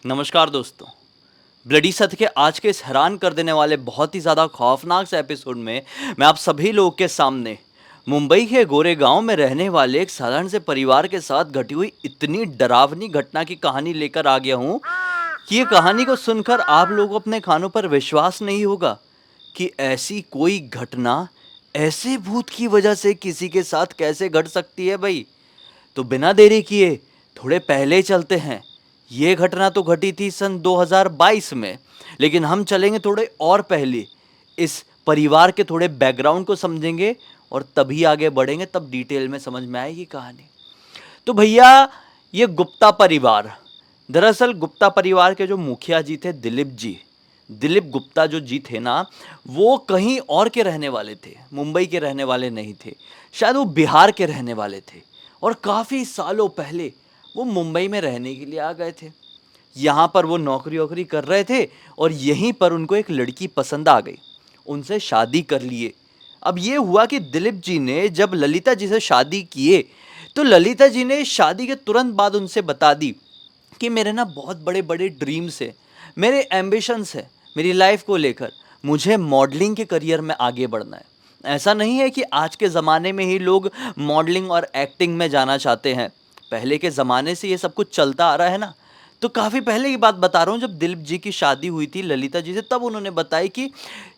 नमस्कार दोस्तों। ब्लडी सत्य के आज के इस हैरान कर देने वाले बहुत ही ज़्यादा खौफनाक से एपिसोड में मैं आप सभी लोगों के सामने मुंबई के गोरेगांव में रहने वाले एक साधारण से परिवार के साथ घटी हुई इतनी डरावनी घटना की कहानी लेकर आ गया हूँ कि ये कहानी को सुनकर आप लोगों को अपने कानों पर विश्वास नहीं होगा कि ऐसी कोई घटना ऐसे भूत की वजह से किसी के साथ कैसे घट सकती है भाई। तो बिना देरी किए थोड़े पहले चलते हैं। ये घटना तो घटी थी सन 2022 में, लेकिन हम चलेंगे थोड़े और पहले। इस परिवार के थोड़े बैकग्राउंड को समझेंगे और तभी आगे बढ़ेंगे, तब डिटेल में समझ में आएगी कहानी। तो भैया, ये गुप्ता परिवार, दरअसल गुप्ता परिवार के जो मुखिया जी थे दिलीप गुप्ता जो जी थे ना, वो कहीं और के रहने वाले थे, मुंबई के रहने वाले नहीं थे। शायद वो बिहार के रहने वाले थे और काफ़ी सालों पहले वो मुंबई में रहने के लिए आ गए थे। यहाँ पर वो नौकरी वोकरी कर रहे थे और यहीं पर उनको एक लड़की पसंद आ गई, उनसे शादी कर लिए। अब ये हुआ कि दिलीप जी ने जब ललिता जी से शादी किए तो ललिता जी ने शादी के तुरंत बाद उनसे बता दी कि मेरे ना बहुत बड़े बड़े ड्रीम्स है, मेरे एम्बिशंस है मेरी लाइफ को लेकर। मुझे मॉडलिंग के करियर में आगे बढ़ना है। ऐसा नहीं है कि आज के ज़माने में ही लोग मॉडलिंग और एक्टिंग में जाना चाहते हैं, पहले के ज़माने से ये सब कुछ चलता आ रहा है ना। तो काफ़ी पहले की बात बता रहा हूँ, जब दिलीप जी की शादी हुई थी ललिता जी से, तब उन्होंने बताया कि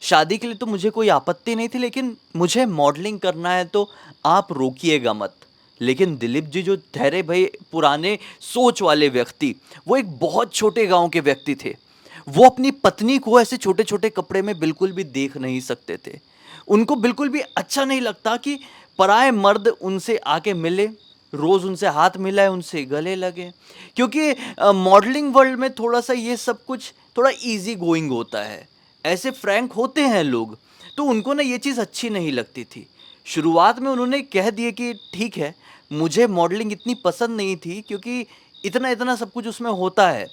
शादी के लिए तो मुझे कोई आपत्ति नहीं थी, लेकिन मुझे मॉडलिंग करना है तो आप रोकिएगा मत। लेकिन दिलीप जी जो ठहरे भाई पुराने सोच वाले व्यक्ति, वो एक बहुत छोटे गांव के व्यक्ति थे। वो अपनी पत्नी को ऐसे छोटे छोटे कपड़े में बिल्कुल भी देख नहीं सकते थे। उनको बिल्कुल भी अच्छा नहीं लगता कि पराए मर्द उनसे आके मिले, रोज़ उनसे हाथ मिलाए, उनसे गले लगे। क्योंकि मॉडलिंग वर्ल्ड में थोड़ा सा ये सब कुछ थोड़ा इजी गोइंग होता है, ऐसे फ्रैंक होते हैं लोग। तो उनको ना ये चीज़ अच्छी नहीं लगती थी। शुरुआत में उन्होंने कह दिए कि ठीक है, मुझे मॉडलिंग इतनी पसंद नहीं थी क्योंकि इतना इतना सब कुछ उसमें होता है।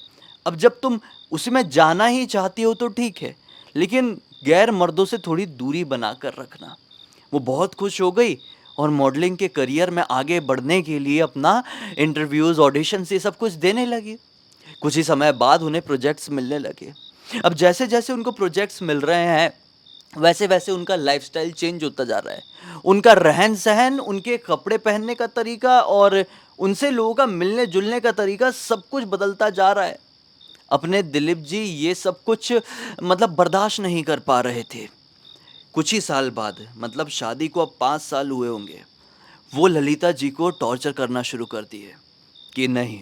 अब जब तुम उसमें जाना ही चाहती हो तो ठीक है, लेकिन गैर मर्दों से थोड़ी दूरी बना कर रखना। वो बहुत खुश हो गई और मॉडलिंग के करियर में आगे बढ़ने के लिए अपना इंटरव्यूज़, ऑडिशंस ये सब कुछ देने लगी। कुछ ही समय बाद उन्हें प्रोजेक्ट्स मिलने लगे। अब जैसे जैसे उनको प्रोजेक्ट्स मिल रहे हैं, वैसे वैसे उनका लाइफस्टाइल चेंज होता जा रहा है। उनका रहन सहन, उनके कपड़े पहनने का तरीका और उनसे लोगों का मिलने जुलने का तरीका, सब कुछ बदलता जा रहा है। अपने दिलीप जी ये सब कुछ मतलब बर्दाश्त नहीं कर पा रहे थे। कुछ ही साल बाद, मतलब शादी को अब 5 साल हुए होंगे, वो ललिता जी को टॉर्चर करना शुरू कर दिए कि नहीं,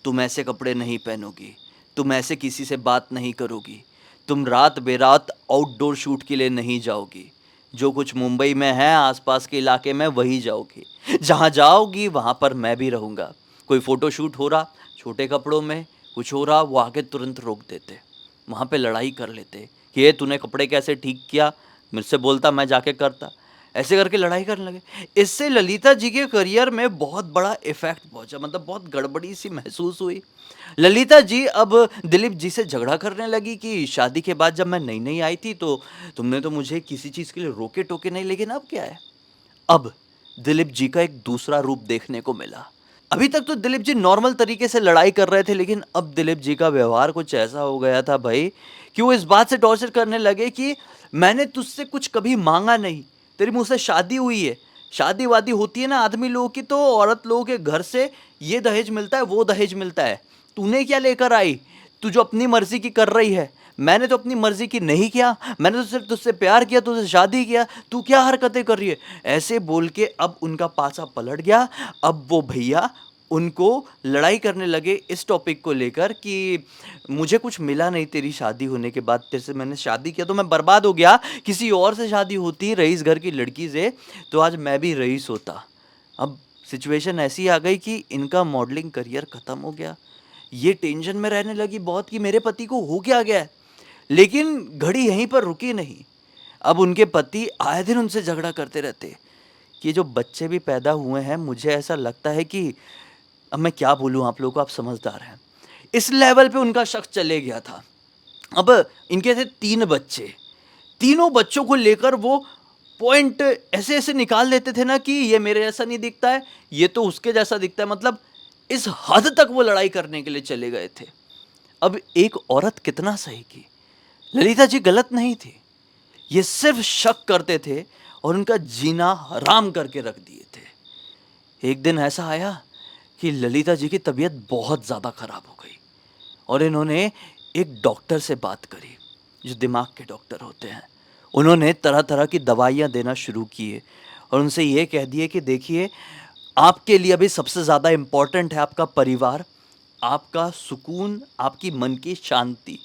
तुम ऐसे कपड़े नहीं पहनोगी, तुम ऐसे किसी से बात नहीं करोगी, तुम रात बेरात आउटडोर शूट के लिए नहीं जाओगी, जो कुछ मुंबई में है आसपास के इलाके में वही जाओगी, जहाँ जाओगी वहाँ पर मैं भी रहूँगा। कोई फ़ोटो शूट हो रहा छोटे कपड़ों में, कुछ हो रहा, वो आके तुरंत रोक देते, वहाँ पे लड़ाई कर लेते कि ये तूने कपड़े कैसे ठीक किया, मुझसे बोलता मैं जाके करता। ऐसे करके लड़ाई करने लगे। इससे ललिता जी के करियर में बहुत बड़ा इफेक्ट पहुंचा, मतलब बहुत गड़बड़ी सी महसूस हुई। ललिता जी अब दिलीप जी से झगड़ा करने लगी कि शादी के बाद जब मैं नई नई आई थी तो तुमने तो मुझे किसी चीज़ के लिए रोके टोके नहीं, लेकिन अब क्या है। अब दिलीप जी का एक दूसरा रूप देखने को मिला। अभी तक तो दिलीप जी नॉर्मल तरीके से लड़ाई कर रहे थे, लेकिन अब दिलीप जी का व्यवहार कुछ ऐसा हो गया था भाई कि वो इस बात से टॉर्चर करने लगे कि मैंने तुझसे कुछ कभी मांगा नहीं, तेरी मुझसे शादी हुई है। शादी वादी होती है ना आदमी लोगों की, तो औरत लोगों के घर से ये दहेज मिलता है, वो दहेज मिलता है। तूने क्या लेकर आई? तू जो अपनी मर्जी की कर रही है, मैंने तो अपनी मर्जी की नहीं किया, मैंने तो सिर्फ तुझसे प्यार किया, तुझसे शादी किया, तू क्या हरकतें कर रही है। ऐसे बोल के अब उनका पासा पलट गया। अब वो भैया उनको लड़ाई करने लगे इस टॉपिक को लेकर कि मुझे कुछ मिला नहीं तेरी शादी होने के बाद, तेरे से मैंने शादी किया तो मैं बर्बाद हो गया, किसी और से शादी होती रईस घर की लड़की से तो आज मैं भी रईस होता। अब सिचुएशन ऐसी आ गई कि इनका मॉडलिंग करियर ख़त्म हो गया। ये टेंशन में रहने लगी बहुत कि मेरे पति को हो क्या गया है। लेकिन घड़ी यहीं पर रुकी नहीं। अब उनके पति आए दिन उनसे झगड़ा करते रहते कि जो बच्चे भी पैदा हुए हैं, मुझे ऐसा लगता है कि अब मैं क्या बोलूँ आप लोगों को, आप समझदार हैं। इस लेवल पे उनका शक चले गया था। अब इनके थे 3 बच्चे, तीनों बच्चों को लेकर वो पॉइंट ऐसे-ऐसे निकाल देते थे ना कि ये मेरे जैसा नहीं दिखता है, ये तो उसके जैसा दिखता है, मतलब इस हद तक वो लड़ाई करने के लिए चले गए थे। अब एक औरत कितना सही की, ललिता जी गलत नहीं थी, ये सिर्फ शक करते थे और उनका जीना हराम करके रख दिए थे। एक दिन ऐसा आया कि ललिता जी की तबीयत बहुत ज़्यादा खराब हो गई और इन्होंने एक डॉक्टर से बात करी, जो दिमाग के डॉक्टर होते हैं। उन्होंने तरह तरह की दवाइयाँ देना शुरू किए और उनसे ये कह दिए कि देखिए, आपके लिए अभी सबसे ज़्यादा इम्पोर्टेंट है आपका परिवार, आपका सुकून, आपकी मन की शांति।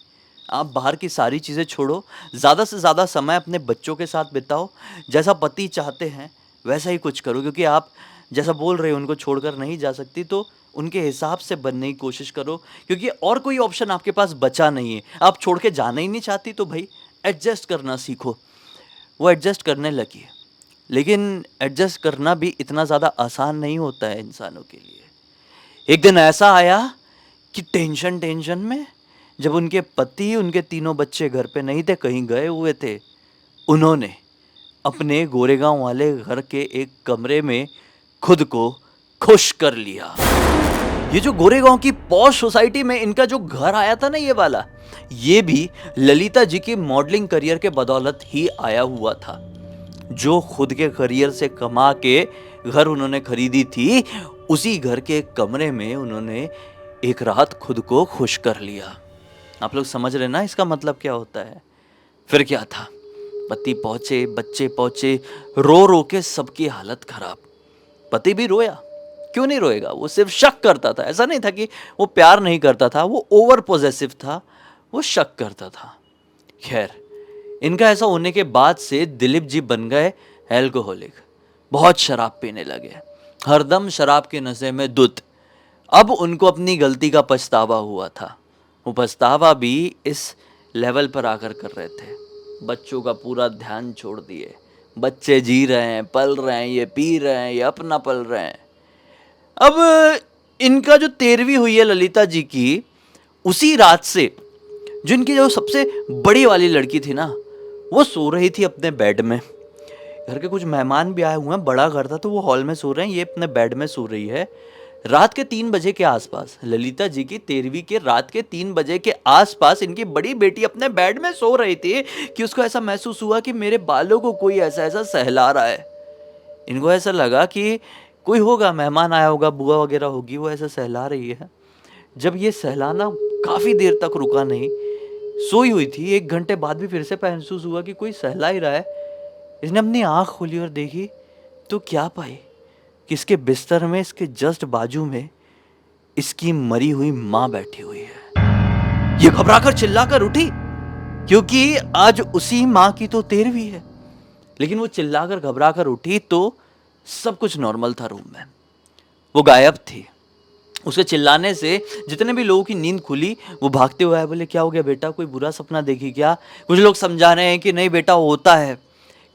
आप बाहर की सारी चीज़ें छोड़ो, ज़्यादा से ज़्यादा समय अपने बच्चों के साथ बिताओ, जैसा पति चाहते हैं वैसा ही कुछ करो, क्योंकि आप जैसा बोल रहे हो उनको छोड़कर नहीं जा सकती, तो उनके हिसाब से बनने की कोशिश करो, क्योंकि और कोई ऑप्शन आपके पास बचा नहीं है। आप छोड़ के जाना ही नहीं चाहती तो भाई एडजस्ट करना सीखो। वो एडजस्ट करने लगी, लेकिन एडजस्ट करना भी इतना ज़्यादा आसान नहीं होता है इंसानों के लिए। एक दिन ऐसा आया कि टेंशन में, जब उनके पति, उनके तीनों बच्चे घर पे नहीं थे, कहीं गए हुए थे, उन्होंने अपने गोरेगांव वाले घर के एक कमरे में खुद को खुश कर लिया। ये जो गोरेगांव की पॉश सोसाइटी में इनका जो घर आया था ना, ये वाला, ये भी ललिता जी की मॉडलिंग करियर के बदौलत ही आया हुआ था। जो खुद के करियर से कमा के घर उन्होंने खरीदी थी, उसी घर के कमरे में उन्होंने एक रात खुद को खुश कर लिया। आप लोग समझ रहे ना इसका मतलब क्या होता है? फिर क्या था, पति पहुंचे, बच्चे पहुंचे, रो रो के सबकी हालत खराब। पति भी रोया, क्यों नहीं रोएगा, वो सिर्फ शक करता था। ऐसा नहीं था कि वो प्यार नहीं करता था, वो ओवर पॉजेसिव था, वो शक करता था। खैर, इनका ऐसा होने के बाद से दिलीप जी बन गए एल्कोहलिक, बहुत शराब पीने लगे, हरदम शराब के नशे में धुत। अब उनको अपनी गलती का पछतावा हुआ था। वो पछतावा भी इस लेवल पर आकर कर रहे थे। बच्चों का पूरा ध्यान छोड़ दिए, बच्चे जी रहे हैं, पल रहे हैं, ये पी रहे हैं, ये अपना पल रहे हैं। अब इनका जो 13वीं हुई है ललिता जी की, उसी रात से जो इनकी जो सबसे बड़ी वाली लड़की थी ना, वो सो रही थी अपने बेड में। घर के कुछ मेहमान भी आए हुए हैं, बड़ा घर था तो वो हॉल में सो रहे हैं, ये अपने बेड में सो रही है। रात के 3 बजे के आसपास, ललिता जी की 13वीं के रात के 3 बजे के आसपास इनकी बड़ी बेटी अपने बेड में सो रही थी कि उसको ऐसा महसूस हुआ कि मेरे बालों को कोई ऐसा ऐसा सहला रहा है। इनको ऐसा लगा कि कोई होगा, मेहमान आया होगा, बुआ वगैरह होगी, वो ऐसा सहला रही है। जब ये सहलाना काफ़ी देर तक रुका नहीं, सोई हुई थी, 1 घंटे बाद भी फिर से महसूस हुआ कि कोई सहला ही रहा है। इसने अपनी आँख खोली और देखी तो क्या पाई कि इसके बिस्तर में, इसके जस्ट बाजू में इसकी मरी हुई माँ बैठी हुई है। ये घबराकर चिल्लाकर उठी, क्योंकि आज उसी माँ की तो 13वीं है। लेकिन वो चिल्लाकर घबराकर उठी तो सब कुछ नॉर्मल था रूम में, वो गायब थी। उसके चिल्लाने से जितने भी लोगों की नींद खुली, वो भागते हुए आए, बोले क्या हो गया बेटा, कोई बुरा सपना देखी क्या? कुछ लोग समझा रहे हैं कि नहीं बेटा, होता है,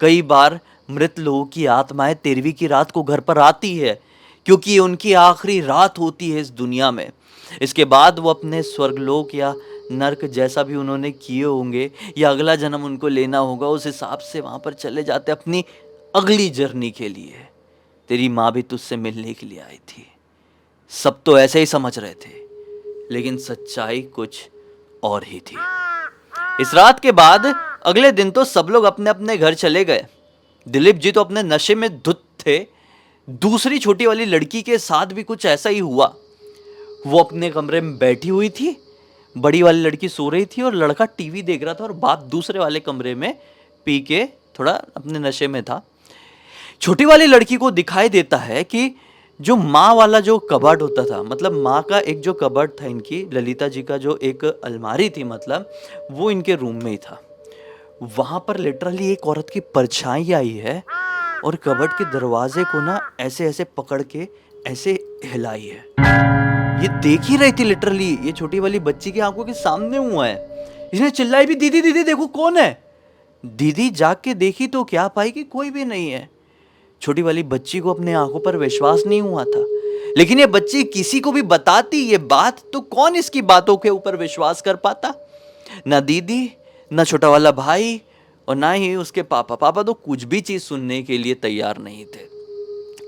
कई बार मृत लोगों की आत्माएं 13वीं की रात को घर पर आती है, क्योंकि ये उनकी आखिरी रात होती है इस दुनिया में। इसके बाद वो अपने स्वर्गलोक या नर्क जैसा भी उन्होंने किए होंगे, या अगला जन्म उनको लेना होगा, उस हिसाब से वहाँ पर चले जाते अपनी अगली जर्नी के लिए। तेरी माँ भी तुझसे मिलने के लिए आई थी। सब तो ऐसे ही समझ रहे थे, लेकिन सच्चाई कुछ और ही थी। इस रात के बाद अगले दिन तो सब लोग अपने अपने घर चले गए। दिलीप जी तो अपने नशे में धुत थे। दूसरी छोटी वाली लड़की के साथ भी कुछ ऐसा ही हुआ। वो अपने कमरे में बैठी हुई थी, बड़ी वाली लड़की सो रही थी और लड़का टीवी देख रहा था, और बाप दूसरे वाले कमरे में पी के थोड़ा अपने नशे में था। छोटी वाली लड़की को दिखाई देता है कि जो माँ वाला जो कबर्ड होता था, मतलब माँ का एक जो कबर्ड था, इनकी ललिता जी का जो एक अलमारी थी, मतलब वो इनके रूम में ही था। वहां पर लिटरली एक औरत की परछाई आई है और कबर्ड के दरवाजे को ना ऐसे ऐसे पकड़ के ऐसे हिलाई है। ये देख ही रही थी लिटरली, ये छोटी वाली बच्ची की आंखों के सामने हुआ है। इसने चिल्लाई भी, दीदी दीदी देखो कौन है। दीदी जाग के देखी तो क्या पाई कि कोई भी नहीं है। छोटी वाली बच्ची को अपने आंखों पर विश्वास नहीं हुआ था, लेकिन ये बच्ची किसी को भी बताती ये बात तो कौन इसकी बातों के ऊपर विश्वास कर पाता? ना दीदी, ना छोटा वाला भाई, और ना ही उसके पापा। पापा तो कुछ भी चीज सुनने के लिए तैयार नहीं थे।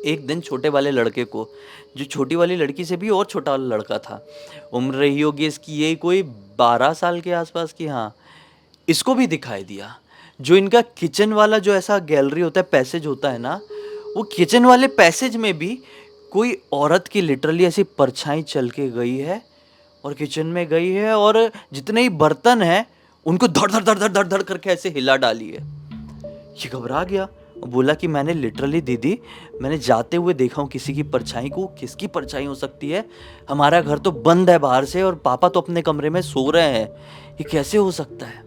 एक दिन छोटे वाले लड़के को, जो छोटी वाली लड़की से भी और छोटा वाला लड़का था, उम्र रही होगी इसकी यही कोई 12 साल के आसपास की, हाँ, इसको भी दिखाई दिया। जो इनका किचन वाला जो ऐसा गैलरी होता है, पैसेज होता है ना, वो किचन वाले पैसेज में भी कोई औरत की लिटरली ऐसी परछाई चल के गई है और किचन में गई है और जितने ही बर्तन हैं उनको धड़ धड़ धड़ धड़ धड़ धड़ करके ऐसे हिला डाली है। ये घबरा गया, बोला कि मैंने लिटरली दीदी, मैंने जाते हुए देखा हूँ किसी की परछाई को। किसकी परछाई हो सकती है? हमारा घर तो बंद है बाहर से और पापा तो अपने कमरे में सो रहे हैं, ये कैसे हो सकता है?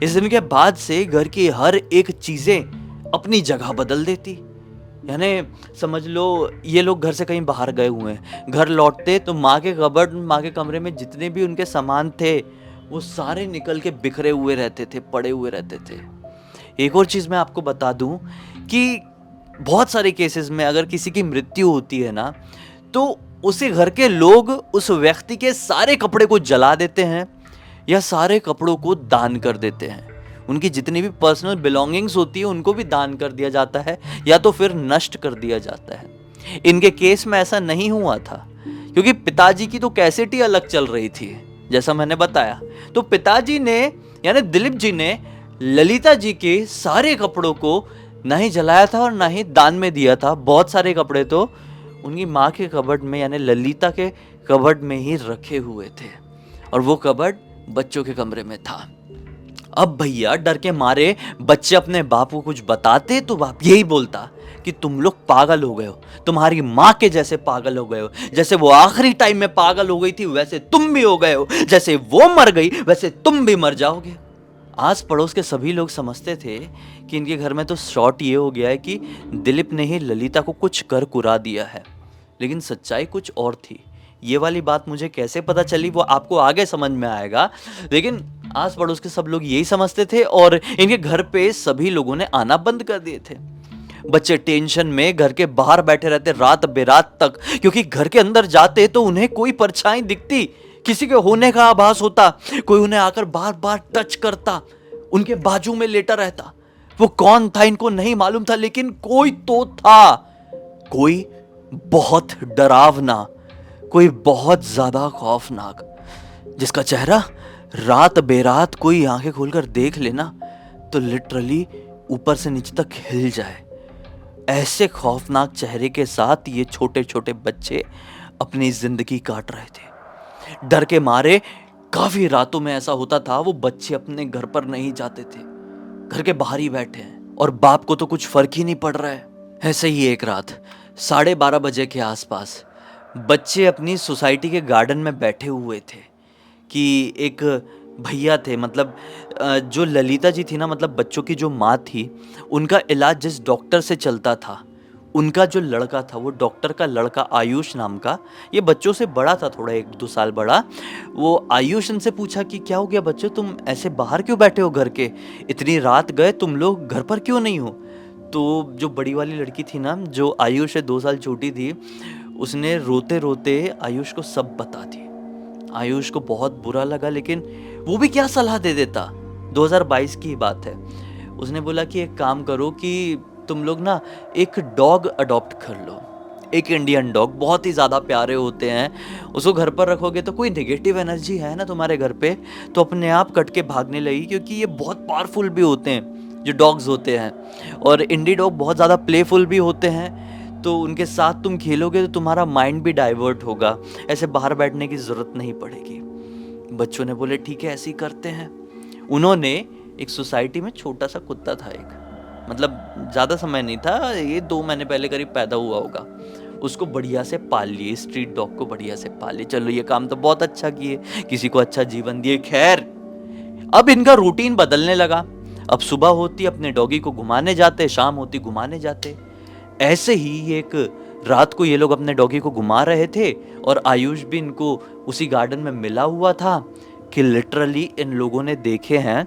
इस दिन के बाद से घर की हर एक चीजें अपनी जगह बदल देती। यानी समझ लो ये लोग घर से कहीं बाहर गए हुए हैं, घर लौटते तो माँ के कबर्ड, माँ के कमरे में जितने भी उनके सामान थे वो सारे निकल के बिखरे हुए रहते थे, पड़े हुए रहते थे। एक और चीज़ मैं आपको बता दूं कि बहुत सारे केसेस में अगर किसी की मृत्यु होती है ना, तो उसी घर के लोग उस व्यक्ति के सारे कपड़े को जला देते हैं या सारे कपड़ों को दान कर देते हैं। उनकी जितनी भी पर्सनल बिलोंगिंग्स होती है उनको भी दान कर दिया जाता है या तो फिर नष्ट कर दिया जाता है। इनके केस में ऐसा नहीं हुआ था क्योंकि पिताजी की तो कैसेट ही अलग चल रही थी, जैसा मैंने बताया। तो पिताजी ने यानी दिलीप जी ने ललिता जी के सारे कपड़ों को ना ही जलाया था और ना ही दान में दिया था। बहुत सारे कपड़े तो उनकी माँ के कबर्ड में यानी ललिता के कबर्ड में ही रखे हुए थे और वो कबर्ड बच्चों के कमरे में था। अब भैया डर के मारे बच्चे अपने बाप को कुछ बताते तो बाप यही बोलता कि तुम लोग पागल हो गए हो, तुम्हारी माँ के जैसे पागल हो गए हो। जैसे वो आखिरी टाइम में पागल हो गई थी वैसे तुम भी हो गए हो, जैसे वो मर गई वैसे तुम भी मर जाओगे। आस पड़ोस के सभी लोग समझते थे कि इनके घर में तो शॉर्ट ये हो गया है कि दिलीप ने ही ललिता को कुछ कर कुरा दिया है, लेकिन सच्चाई कुछ और थी। ये वाली बात मुझे कैसे पता चली वो आपको आगे समझ में आएगा, लेकिन आस पड़ोस के सब लोग यही समझते थे और इनके घर पे सभी लोगों ने आना बंद कर दिए थे। बच्चे टेंशन में घर के बाहर बैठे रहते रात बेरात तक, क्योंकि घर के अंदर जाते तो उन्हें कोई परछाई दिखती, किसी के होने का आभास होता, कोई उन्हें आकर बार बार टच करता, उनके बाजू में लेटा रहता। वो कौन था इनको नहीं मालूम था, लेकिन कोई तो था, कोई बहुत डरावना, कोई बहुत ज्यादा खौफनाक, जिसका चेहरा रात बेरात कोई आंखें खोलकर देख लेना तो लिटरली ऊपर से नीचे तक हिल जाए। ऐसे खौफनाक चेहरे के साथ ये छोटे छोटे बच्चे अपनी जिंदगी काट रहे थे। डर के मारे काफी रातों में ऐसा होता था वो बच्चे अपने घर पर नहीं जाते थे, घर के बाहर ही बैठे हैं और बाप को तो कुछ फर्क ही नहीं पड़ रहा है। ऐसे ही एक रात 12:30 बजे के आसपास बच्चे अपनी सोसाइटी के गार्डन में बैठे हुए थे कि एक भैया थे, मतलब जो ललिता जी थी ना, मतलब बच्चों की जो माँ थी, उनका इलाज जिस डॉक्टर से चलता था, उनका जो लड़का था वो डॉक्टर का लड़का आयुष नाम का, ये बच्चों से बड़ा था, थोड़ा 1-2 साल बड़ा। वो आयुष इनसे पूछा कि क्या हो गया बच्चों, तुम ऐसे बाहर क्यों बैठे हो घर के, इतनी रात गए तुम लोग, घर पर क्यों नहीं हो? तो जो बड़ी वाली लड़की थी ना, जो आयुष से 2 साल छोटी थी, उसने रोते रोते आयुष को सब बता दी। आयुष को बहुत बुरा लगा, लेकिन वो भी क्या सलाह दे देता, 2022 की बात है। उसने बोला कि एक काम करो कि तुम लोग ना एक डॉग अडॉप्ट कर लो, एक इंडियन डॉग, बहुत ही ज़्यादा प्यारे होते हैं, उसको घर पर रखोगे तो कोई नेगेटिव एनर्जी है ना तुम्हारे घर पे तो अपने आप कट के भागने लगी, क्योंकि ये बहुत पावरफुल भी होते हैं जो डॉग्स होते हैं, और इंडी डॉग बहुत ज़्यादा प्लेफुल भी होते हैं, तो उनके साथ तुम खेलोगे तो तुम्हारा माइंड भी डाइवर्ट होगा, ऐसे बाहर बैठने की ज़रूरत नहीं पड़ेगी। बच्चों ने बोले ठीक है ऐसे ही करते हैं। उन्होंने एक सोसाइटी में छोटा सा कुत्ता था, एक मतलब ज़्यादा समय नहीं था, ये 2 महीने पहले करीब पैदा हुआ होगा, उसको बढ़िया से पाल लिए, स्ट्रीट डॉग को बढ़िया से पाल लिए। चलो ये काम तो बहुत अच्छा किए, किसी को अच्छा जीवन दिए। खैर अब इनका रूटीन बदलने लगा, अब सुबह होती अपने डॉगी को घुमाने जाते, शाम होती घुमाने जाते। ऐसे ही एक रात को ये लोग अपने डॉगी को घुमा रहे थे और आयुष भी इनको उसी गार्डन में मिला हुआ था कि लिटरली इन लोगों ने देखे हैं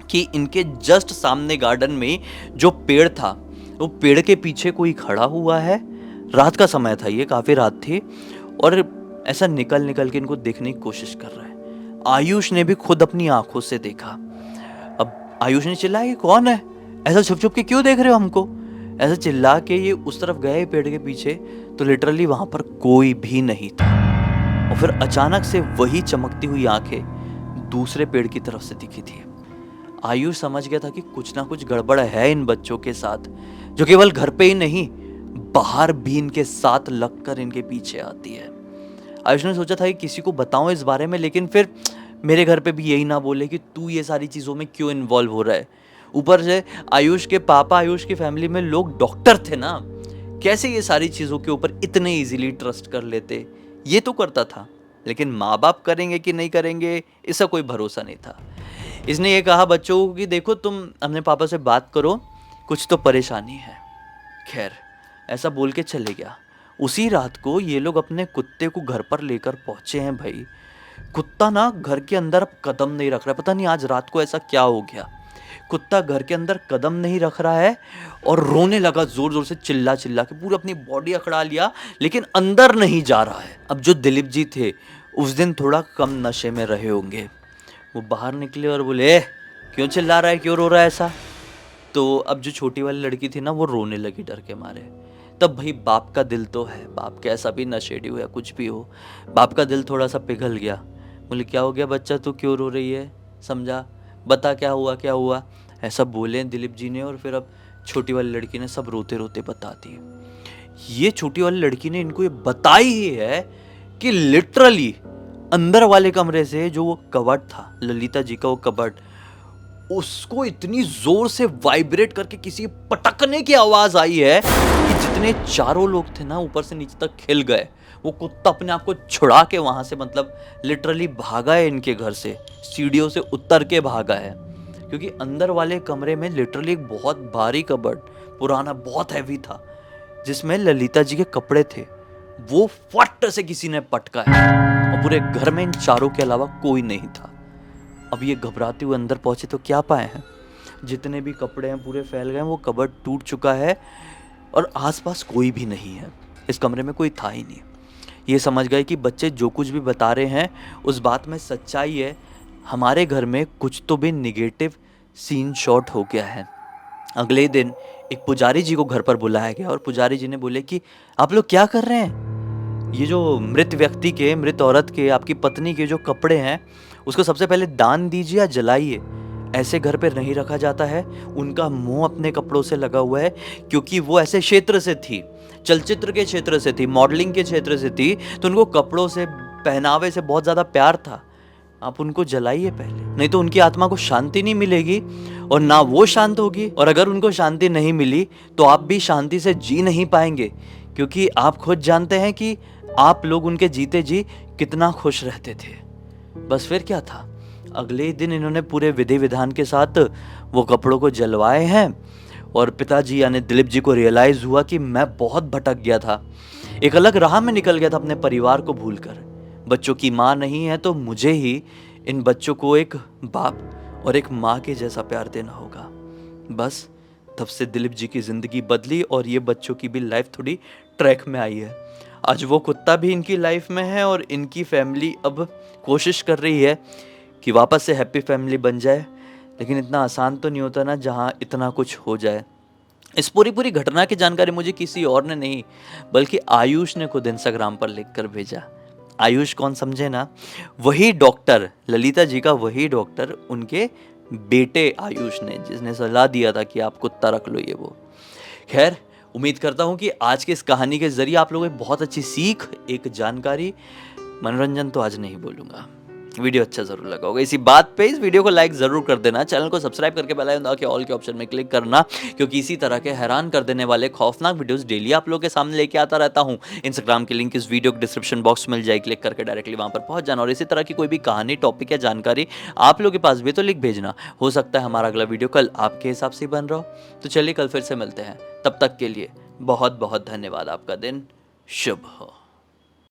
कि इनके जस्ट सामने गार्डन में जो पेड़ था, वो पेड़ के पीछे कोई खड़ा हुआ है। रात का समय था, ये काफी रात थी, और ऐसा निकल निकल के इनको देखने की कोशिश कर रहा है। आयुष ने भी खुद अपनी आंखों से देखा। अब आयुष ने चिल्लाया कि कौन है, ऐसा छुप छुप के क्यों देख रहे हो हमको? ऐसे चिल्ला के ये उस तरफ गए पेड़ के पीछे, तो लिटरली वहां पर कोई भी नहीं था। और फिर अचानक से वही चमकती हुई आंखें दूसरे पेड़ की तरफ से दिखी थी। आयुष समझ गया था कि कुछ ना कुछ गड़बड़ है इन बच्चों के साथ, जो केवल घर पे ही नहीं बाहर भी इनके साथ लगकर इनके पीछे आती है। आयुष ने सोचा था कि किसी को बताऊं इस बारे में, लेकिन फिर मेरे घर पे भी यही ना बोले कि तू ये सारी चीज़ों में क्यों इन्वॉल्व हो रहा है। ऊपर से आयुष के पापा, आयुष की फैमिली में लोग डॉक्टर थे ना, कैसे ये सारी चीज़ों के ऊपर इतने इजीली ट्रस्ट कर लेते। ये तो करता था, लेकिन माँ बाप करेंगे कि नहीं करेंगे इसका कोई भरोसा नहीं था। इसने ये कहा बच्चों को कि देखो तुम अपने पापा से बात करो, कुछ तो परेशानी है। खैर ऐसा बोल के चले गया। उसी रात को ये लोग अपने कुत्ते को घर पर लेकर पहुंचे हैं। भाई कुत्ता ना घर के अंदर अब कदम नहीं रख रहा है, पता नहीं आज रात को ऐसा क्या हो गया। कुत्ता घर के अंदर कदम नहीं रख रहा है और रोने लगा जोर जोर से, चिल्ला चिल्ला के पूरी अपनी बॉडी अकड़ा लिया, लेकिन अंदर नहीं जा रहा है। अब जो दिलीप जी थे उस दिन थोड़ा कम नशे में रहे होंगे, वो बाहर निकले और बोले क्यों चिल्ला रहा है, क्यों रो रहा है ऐसा। तो अब जो छोटी वाली लड़की थी ना वो रोने लगी डर के मारे। तब भाई बाप का दिल तो है, बाप कैसा भी नशेड़ी हो या कुछ भी हो, बाप का दिल थोड़ा सा पिघल गया। बोले क्या हो गया बच्चा, तू क्यों रो रही है, समझा, बता क्या हुआ क्या हुआ। ऐसा बोले दिलीप जी ने, और फिर अब छोटी वाली लड़की ने सब रोते रोते बता दी। ये छोटी वाली लड़की ने इनको ये बताई ही है कि लिटरली अंदर वाले कमरे से जो वो कबर्ड था, ललिता जी का वो कबर्ड, उसको इतनी जोर से वाइब्रेट करके किसी पटकने की आवाज आई है कि जितने चारों लोग थे ना ऊपर से नीचे तक हिल गए। वो कुत्ता अपने आप को छुड़ा के वहां से मतलब लिटरली भागा है इनके घर से, सीढ़ियों से उतर के भागा है। क्योंकि अंदर वाले कमरे में लिटरली एक बहुत भारी कबर्ड, पुराना बहुत हैवी था, जिसमें ललिता जी के कपड़े थे, वो फट से किसी ने पटका है और पूरे घर में इन चारों के अलावा कोई नहीं था। अब ये घबराते हुए अंदर पहुंचे तो क्या पाए हैं, जितने भी कपड़े हैं पूरे फैल गए हैं, वो कबर्ड टूट चुका है और आसपास कोई भी नहीं है, इस कमरे में कोई था ही नहीं। ये समझ गए कि बच्चे जो कुछ भी बता रहे हैं उस बात में सच्चाई है, हमारे घर में कुछ तो भी निगेटिव सीन शॉट हो गया है। अगले दिन एक पुजारी जी को घर पर बुलाया गया और पुजारी जी ने बोले कि आप लोग क्या कर रहे हैं, ये जो मृत व्यक्ति के, मृत औरत के, आपकी पत्नी के जो कपड़े हैं उसको सबसे पहले दान दीजिए या जलाइए, ऐसे घर पे नहीं रखा जाता है। उनका मुंह अपने कपड़ों से लगा हुआ है, क्योंकि वो ऐसे क्षेत्र से थी, चलचित्र के क्षेत्र से थी, मॉडलिंग के क्षेत्र से थी, तो उनको कपड़ों से, पहनावे से बहुत ज़्यादा प्यार था। आप उनको जलाइए पहले, नहीं तो उनकी आत्मा को शांति नहीं मिलेगी और ना वो शांत होगी, और अगर उनको शांति नहीं मिली तो आप भी शांति से जी नहीं पाएंगे, क्योंकि आप खुद जानते हैं कि आप लोग उनके जीते जी कितना खुश रहते थे। बस फिर क्या था, अगले दिन इन्होंने पूरे विधि विधान के साथ वो कपड़ों को जलवाए हैं और पिताजी यानी दिलीप जी को रियलाइज हुआ कि मैं बहुत भटक गया था, एक अलग राह में निकल गया था अपने परिवार को भूलकर। बच्चों की माँ नहीं है तो मुझे ही इन बच्चों को एक बाप और एक माँ के जैसा प्यार देना होगा। बस तब से दिलीप जी की ज़िंदगी बदली और ये बच्चों की भी लाइफ थोड़ी ट्रैक में आई है। आज वो कुत्ता भी इनकी लाइफ में है और इनकी फैमिली अब कोशिश कर रही है कि वापस से हैप्पी फैमिली बन जाए, लेकिन इतना आसान तो नहीं होता ना जहाँ इतना कुछ हो जाए। इस पूरी घटना की जानकारी मुझे किसी और ने नहीं बल्कि आयुष ने खुद इंस्टाग्राम पर लिख कर भेजा। आयुष कौन समझे ना, वही डॉक्टर, ललिता जी का वही डॉक्टर, उनके बेटे आयुष ने, जिसने सलाह दिया था कि आप कुत्ता रख लो ये वो। खैर उम्मीद करता हूँ कि आज की इस कहानी के जरिए आप लोगों को बहुत अच्छी सीख, एक जानकारी, मनोरंजन तो आज नहीं बोलूँगा, वीडियो अच्छा जरूर लगा होगा। इसी बात पे इस वीडियो को लाइक जरूर कर देना, चैनल को सब्सक्राइब करके बेल आइकन दबा के ऑल के ऑप्शन में क्लिक करना, क्योंकि इसी तरह के हैरान कर देने वाले खौफनाक वीडियोस डेली आप लोगों के सामने लेके आता रहता हूं। इंस्टाग्राम की लिंक इस वीडियो के डिस्क्रिप्शन बॉक्स में मिल जाए, क्लिक करके डायरेक्टली वहां पर पहुंच जाना। और इसी तरह की कोई भी कहानी, टॉपिक या जानकारी आप लोगों के पास भी तो लिख भेजना, हो सकता है हमारा अगला वीडियो कल आपके हिसाब से बन रहा हो। तो चलिए कल फिर से मिलते हैं, तब तक के लिए बहुत बहुत धन्यवाद। आपका दिन शुभ हो।